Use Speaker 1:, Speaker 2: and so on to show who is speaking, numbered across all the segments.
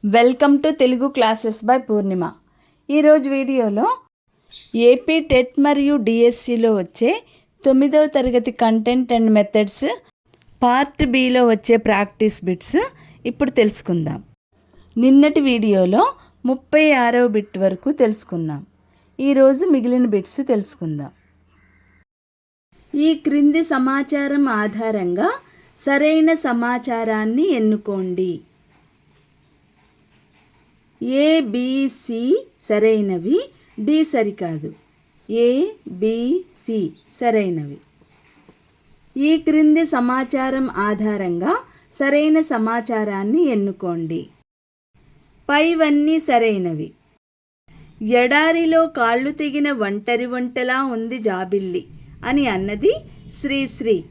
Speaker 1: Welcome to Telugu classes by Purnima. ఈరోజు వీడియోలో AP TET మరియు డిఎస్సిలో వచ్చే 9వ తరగతి కంటెంట్ అండ్ మెథడ్స్ పార్ట్ బిలో వచ్చే ప్రాక్టీస్ బిట్స్ ఇప్పుడు తెలుసుకుందాం. నిన్నటి వీడియోలో 36వ బిట్ వరకు తెలుసుకున్నాం. ఈరోజు మిగిలిన బిట్స్ తెలుసుకుందాం. ఈ క్రింది సమాచారం ఆధారంగా సరైన సమాచారాన్ని ఎన్నుకోండి. ఏబిసి సరైనవి, డి సరికాదు. ఏబిసి సరైనవి. ఈ క్రింది సమాచారం ఆధారంగా సరైన సమాచారాన్ని ఎన్నుకోండి. పైవన్నీ సరైనవి. ఎడారిలో కాళ్ళు తెగిన ఒంటరి వంటలా ఉంది జాబిల్లి అని అన్నది శ్రీశ్రీ.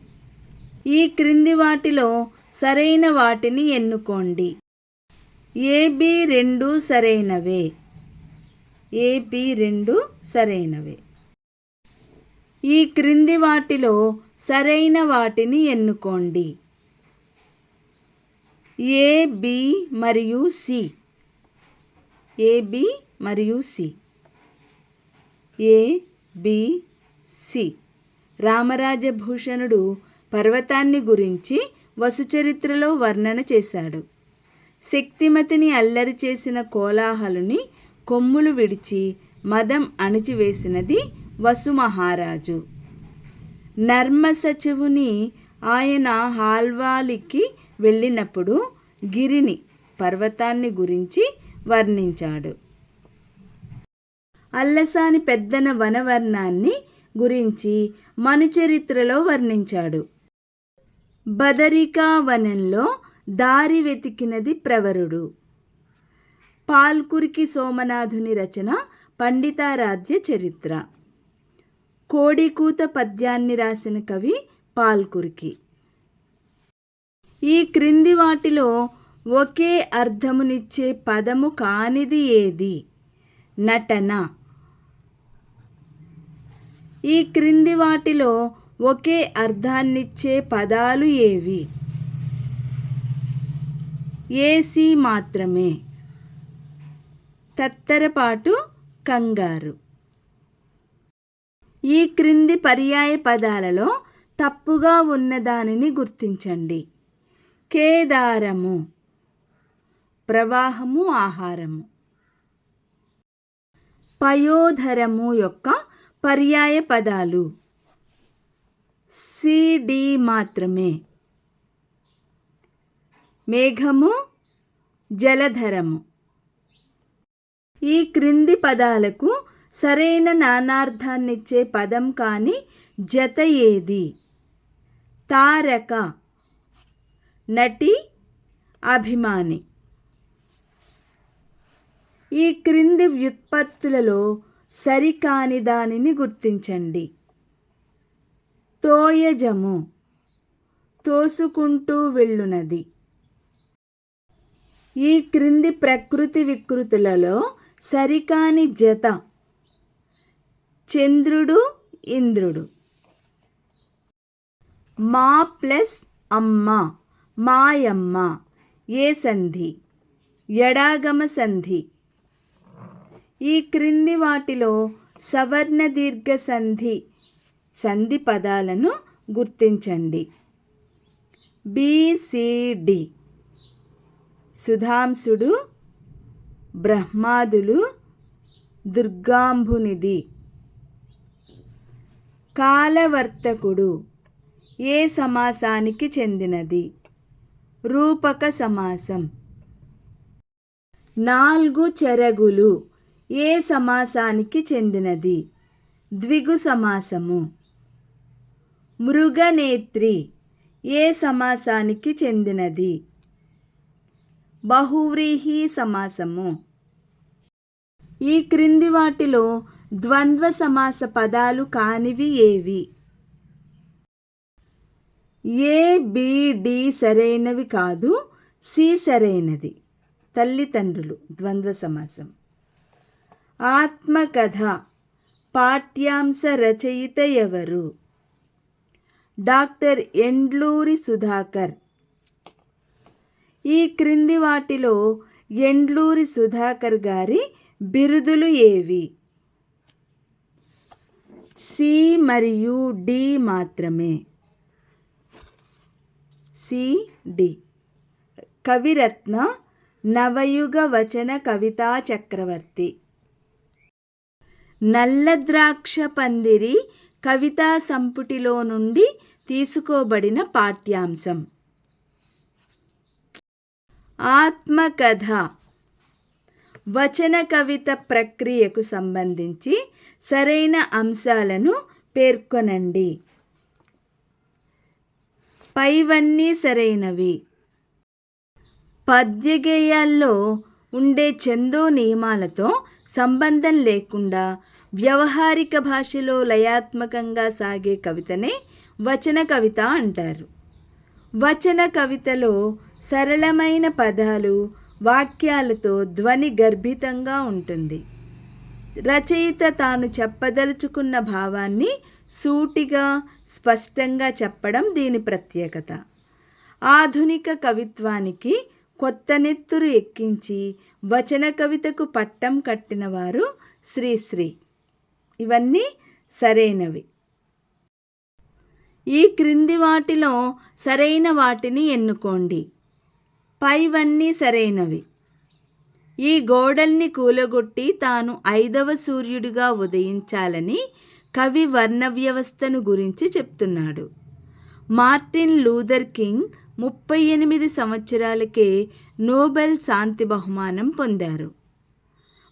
Speaker 1: ఈ క్రింది వాటిలో సరైన వాటిని ఎన్నుకోండి. ఏబి రెండు సరైనవే. ఏబి రెండు సరైనవే. ఈ క్రింది వాటిలో సరైన వాటిని ఎన్నుకోండి. ఏబి మరియు సి. ఏబి మరియు సి. A B C. రామరాజభూషణుడు పర్వతాన్ని గురించి వసుచరిత్రలో వర్ణన చేశాడు. శక్తిమతిని అల్లరి చేసిన కోలాహలుని కొమ్ములు విడిచి మదం అణిచివేసినది వసుమహారాజు. నర్మసచివుని ఆయన హాల్వాలికి వెళ్ళినప్పుడు గిరిని పర్వతాన్ని గురించి వర్ణించాడు. అల్లసాని పెద్దన వనవర్ణాన్ని గురించి మనుచరిత్రలో వర్ణించాడు. బదరికా వనంలో దారి వెతికినది ప్రవరుడు. పాల్కురికి సోమనాథుని రచన పండితారాధ్య చరిత్ర. కోడికూత పద్యాన్ని రాసిన కవి పాల్కురికి. ఈ క్రింది వాటిలో ఒకే అర్థమునిచ్చే పదము కానిది ఏది? నటన. ఈ క్రింది వాటిలో ఒకే అర్థాన్నిచ్చే పదాలు ఏవి? ఏసి మాత్రమే. తత్తరపాటు, కంగారు. ఈ క్రింది పర్యాయ పదాలలో తప్పుగా ఉన్నదానిని గుర్తించండి. కేదారము ప్రవాహము, ఆహారము. పయోధరము యొక్క పర్యాయ పదాలు సిడి మాత్రమే. మేఘము, జలధరము. ఈ క్రింది పదాలకు సరైన నానార్థాన్నిచ్చే పదం కాని జత ఏది? తారక, నటి, అభిమాని. ఈ క్రింది వ్యుత్పత్తులలో సరికాని దానిని గుర్తించండి. తోయజము తోసుకుంటూ వెళ్ళునది. ఈ క్రింది ప్రకృతి వికృతులలో సరికాని జత చంద్రుడు, ఇంద్రుడు. మా ప్లస్ అమ్మ, మాయమ్మ. ఏ సంధి? ఎడాగమ సంధి. ఈ క్రింది వాటిలో సవర్ణ దీర్ఘ సంధి సంధి పదాలను గుర్తించండి. బిసిడి. సుధాంశుడు, బ్రహ్మాదులు, దుర్గాంబునిధి. కాలవర్తకుడు ఏ సమాసానికి చెందినది? రూపక సమాసం. నాలుగు చెరగులు ఏ సమాసానికి చెందినది? ద్విగు సమాసము. మృగనేత్రి ఏ సమాసానికి చెందినది? బహువ్రీహి సమాసము. ఈ క్రింది వాటిలో ద్వంద్వ సమాస పదాలు కానివి ఏవి? ఏ బి డి సరైనవి కాదు, సి సరైనది. తల్లిదండ్రులు ద్వంద్వ సమాసం. ఆత్మకథ పాఠ్యాంశ రచయిత ఎవరు? డాక్టర్ ఎండ్లూరి సుధాకర్. ఈ క్రింది వాటిలో ఎండ్లూరి సుధాకర్ గారి బిరుదులు ఏవి? సి మరియు డి మాత్రమే. C, D. కవిరత్న, నవయుగ వచన కవితా చక్రవర్తి. నల్ల ద్రాక్ష పందిరి కవితా సంపుటిలో నుండి తీసుకోబడిన పాఠ్యాంశం. ఆత్మకథ. వచన కవిత ప్రక్రియకు సంబంధించి సరైన అంశాలను పేర్కొనండి. పైవన్నీ సరైనవి. పద్యగేయాల్లో ఉండే ఛందో నియమాలతో సంబంధం లేకుండా వ్యవహారిక భాషలో లయాత్మకంగా సాగే కవితనే వచన కవిత అంటారు. వచన కవితలో సరళమైన పదాలు, వాక్యాలతో ధ్వని గర్భితంగా ఉంటుంది. రచయిత తాను చెప్పదలుచుకున్న భావాన్ని సూటిగా, స్పష్టంగా చెప్పడం దీని ప్రత్యేకత. ఆధునిక కవిత్వానికి కొత్త నెత్తురు ఎక్కించి వచన కవితకు పట్టం కట్టినవారు శ్రీశ్రీ. ఇవన్నీ సరైనవి. ఈ క్రింది వాటిలో సరైన వాటిని ఎన్నుకోండి. పైవన్నీ సరైనవి. ఈ గోడల్ని కూలగొట్టి తాను 5వ సూర్యుడిగా ఉదయించాలని కవి వర్ణ వ్యవస్థను గురించి చెప్తున్నాడు. మార్టిన్ లూథర్ కింగ్ 38 సంవత్సరాలకే నోబెల్ శాంతి బహుమానం పొందారు.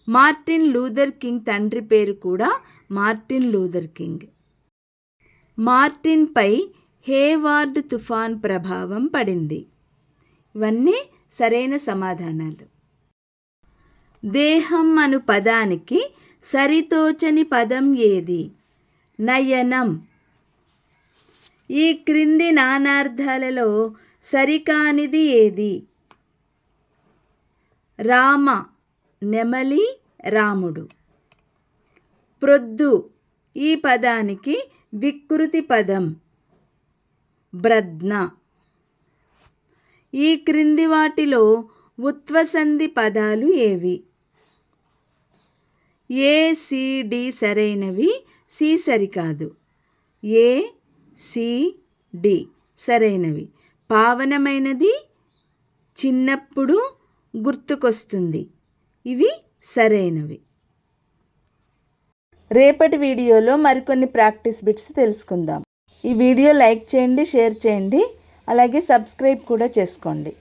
Speaker 1: మార్టిన్ లూథర్ కింగ్ తండ్రి పేరు కూడా మార్టిన్ లూథర్ కింగ్. మార్టిన్పై హేవార్డ్ తుఫాన్ ప్రభావం పడింది. ఇవన్నీ సరైన సమాధానాలు. దేహం అను పదానికి సరితోచని పదం ఏది? నయనం. ఈ క్రింది నానార్థాలలో సరికానిది ఏది? రామ, నెమలి, రాముడు. ప్రొద్దు. ఈ పదానికి వికృతి పదం బ్రద్న. ఈ క్రింది వాటిలో ఉత్వసంధి పదాలు ఏవి? ఏ, సి, డి సరైనవి, సి సరికాదు. ఏ, సి, డి సరైనవి. పావనమైనది, చిన్నప్పుడు, గుర్తుకొస్తుంది. ఇవి సరైనవి. రేపటి వీడియోలో మరికొన్ని ప్రాక్టీస్ బిట్స్ తెలుసుకుందాం. ఈ వీడియో లైక్ చేయండి, షేర్ చేయండి, అలాగే సబ్స్క్రైబ్ కూడా చేసుకోండి.